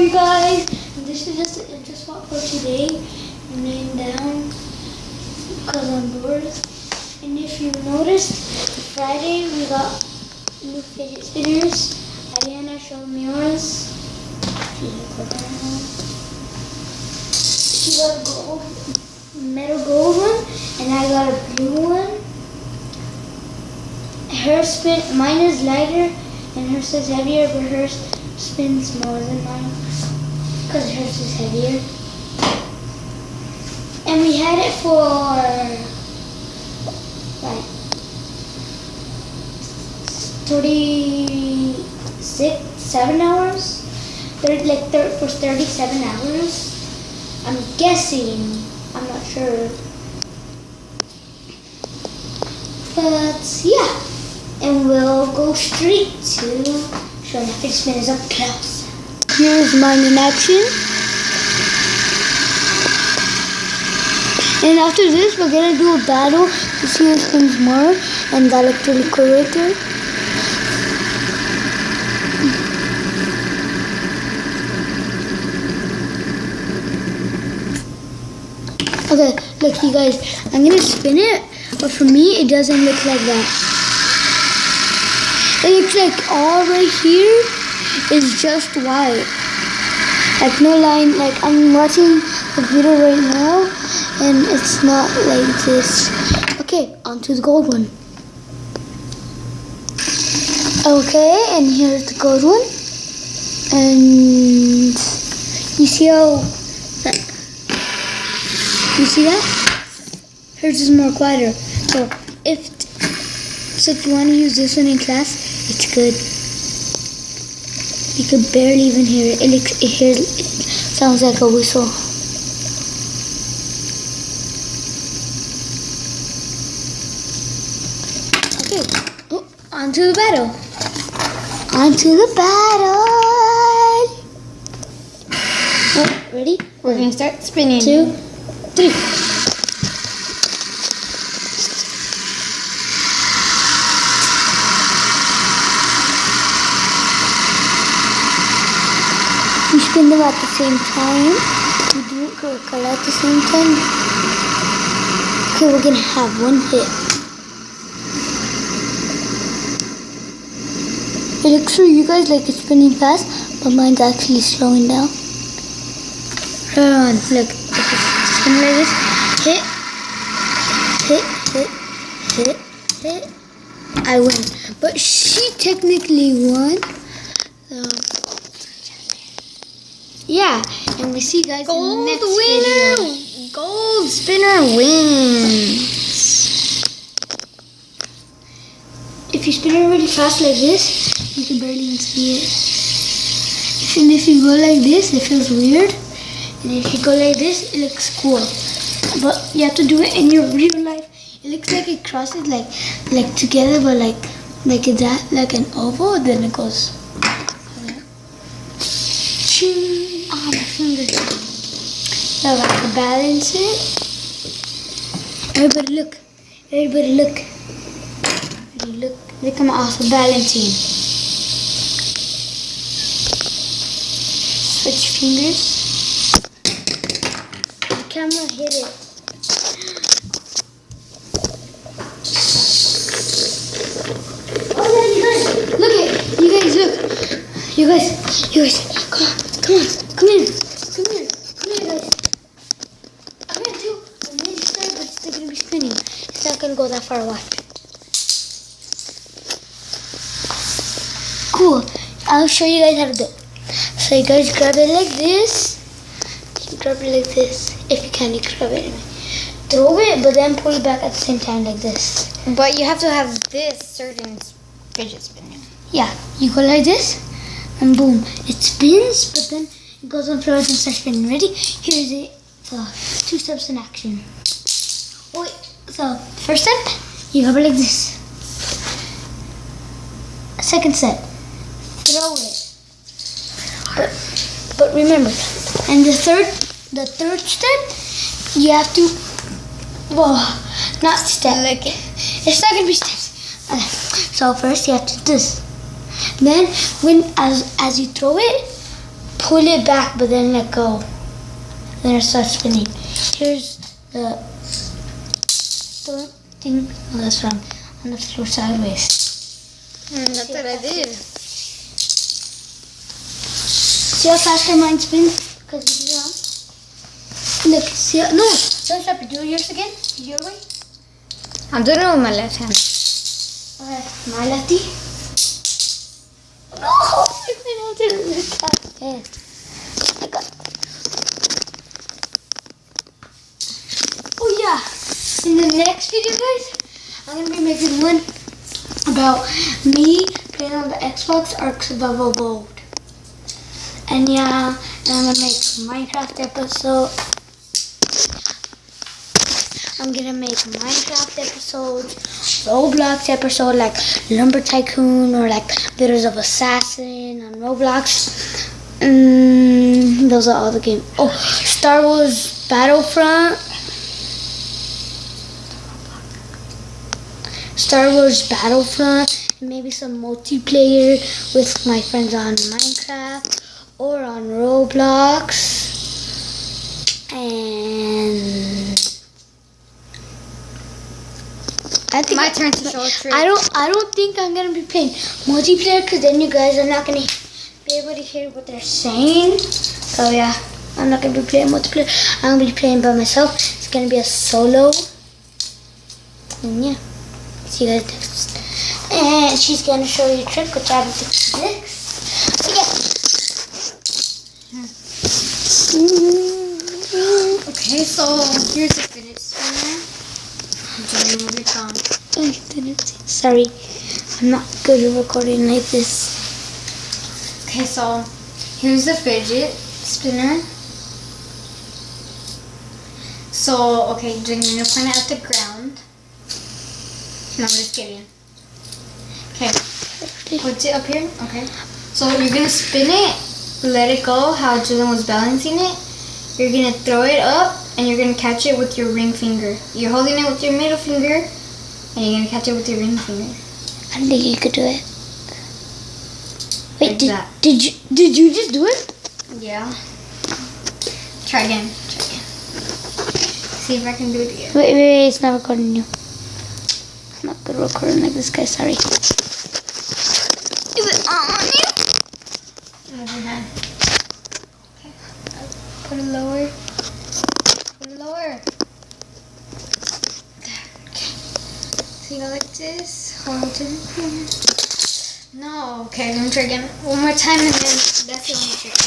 you guys? This is just the intro spot for today. I'm laying down because I'm bored. And if you noticed, Friday we got new fidget spinners. Ariana showed me yours. She got a gold, metal gold one, and I got a blue one. Her spin, mine is lighter, and hers is heavier, but hers spins more than mine because hers is heavier. And we had it for like 7 hours. For 37 hours. I'm guessing. I'm not sure. But yeah. And we'll go straight to showing how fidget spinners up close. Here's mine in action. And after this, we're gonna do a battle to see who spins more, and that looked really cool right there. Okay, look you guys, I'm gonna spin it, but for me, it doesn't look like that. It looks like all right here is just white. Like no line, like I'm watching the video right now and it's not like this. Okay, on to the gold one. Okay, and here's the gold one. And you see that? Hers is more quieter. So if you want to use this one in class, it's good. You could barely even hear it. It sounds like a whistle. Okay, on to the battle. Oh, ready? We're gonna start spinning. 2, 3. We spin them at the same time. We do it correctly at the same time. Okay, we're gonna have one hit. It looks for you guys like it's spinning fast, but mine's actually slowing down. Run, look, if it's spinning like this, hit, I win. But she technically won. So yeah, and we see you guys in the next video. Gold spinner wins. If you spin it really fast like this, you can barely even see it. And if you go like this, it feels weird. And if you go like this, it looks cool. But you have to do it in your real life. It looks like it crosses like together, but like that, like an oval. Then it goes. Ah, my finger. Now I have to balance it. Everybody look. Look, I'm also balancing. Switch fingers. The camera hit it. Oh yeah, you guys, look it. You guys, come here, guys. Come here too. I'm ready to start, but it's still gonna be spinning. It's not gonna go that far. Watch. Cool. I'll show you guys how to do it. So you guys grab it like this. You grab it like this. If you can, you grab it anyway. Throw it, but then pull it back at the same time like this. But you have to have this certain fidget spinner. Yeah, you go like this, and boom, it spins, but then it goes on forward and starts spinning. Ready? Here's it. So 2 steps in action. Wait. So first step, you grab it like this. Second step, throw it. But remember, and the third step, you have to. Whoa, not step. Like it. It's not gonna be steps. Okay. So first you have to do this. Then as you throw it, pull it back, but then let go. Then it starts spinning. Here's the thing. Oh, that's wrong. On the floor sideways. That's what I did. See how faster mine spins? Because this is wrong. Look, see how, no, don't stop it. Do yours again. Your way. I'm doing it with my left hand. Okay, my lefty. No, I didn't do that. Yeah. I got. Oh yeah. In the next video, guys, I'm gonna be making one about me playing on the Xbox Ark Survival Mode. And yeah, and I'm gonna make Minecraft episode. I'm gonna make Minecraft episodes, Roblox episode like Lumber Tycoon or like Videos of Assassin on Roblox. Those are all the games. Oh, Star Wars Battlefront. Star Wars Battlefront, and maybe some multiplayer with my friends on Minecraft or on Roblox. And I think My turn to show a trick. I don't think I'm gonna be playing multiplayer because then you guys are not gonna be able to hear what they're saying. So yeah, I'm not gonna be playing multiplayer. I'm gonna be playing by myself. It's gonna be a solo. And yeah. See you guys next. And she's gonna show you a trick which I haven't fixed this. Yeah. Okay, so here's the fidget spinner. Move your tongue. Sorry, I'm not good at recording like this. Okay, so here's the fidget spinner. So, okay, you're gonna point it at the ground. No, I'm just kidding. Okay, put it up here. Okay. So you're gonna spin it, let it go how Julian was balancing it. You're gonna throw it up and you're gonna catch it with your ring finger. You're holding it with your middle finger and you're gonna catch it with your ring finger. I don't think you could do it. Wait, Like that. did you just do it? Yeah. Try again. See if I can do it again. Wait, it's not recording you. I'm not good at recording like this guy, sorry. Is it on you? Move your hand. Okay. Put it lower. Put it lower. Okay. So you go like this. Hold it. No. Okay, let me try again. One more time and then that's the only trick.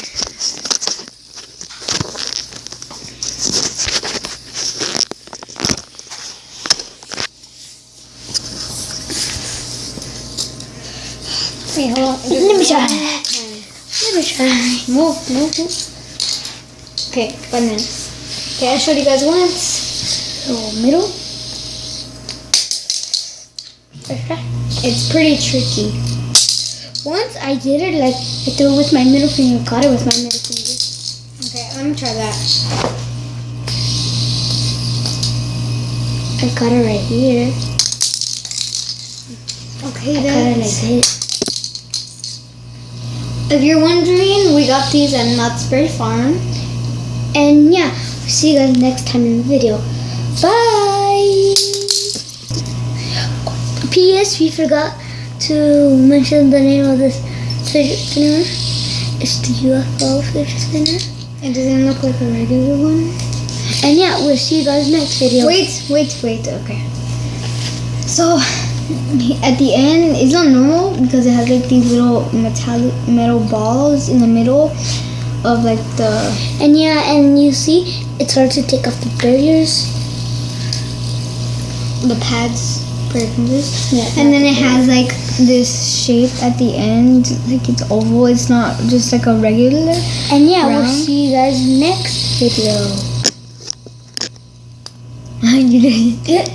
Wait, hold on. Let me try. Move. Okay, bananas. Okay, I showed you guys once. So, middle. It's pretty tricky. Once I did it, like, I threw it with my middle finger, got it with my middle finger. Okay, let me try that. I got it right here. Okay, I got it like this. If you're wondering, we got these at Knott's Berry Farm. And yeah, see you guys next time in the video. Bye! P.S. We forgot to mention the name of this fidget spinner. It's the UFO fidget spinner. It doesn't look like a regular one. And yeah, we'll see you guys next video. Wait. Okay. So, at the end, it's not normal because it has like these little metal balls in the middle of like the... And yeah, and you see, it starts to take off the barriers. the pads for your fingers. Yeah. And then it has like this shape at the end, like it's oval. It's not just like a regular. And yeah, we'll round. see you guys next video. You did it.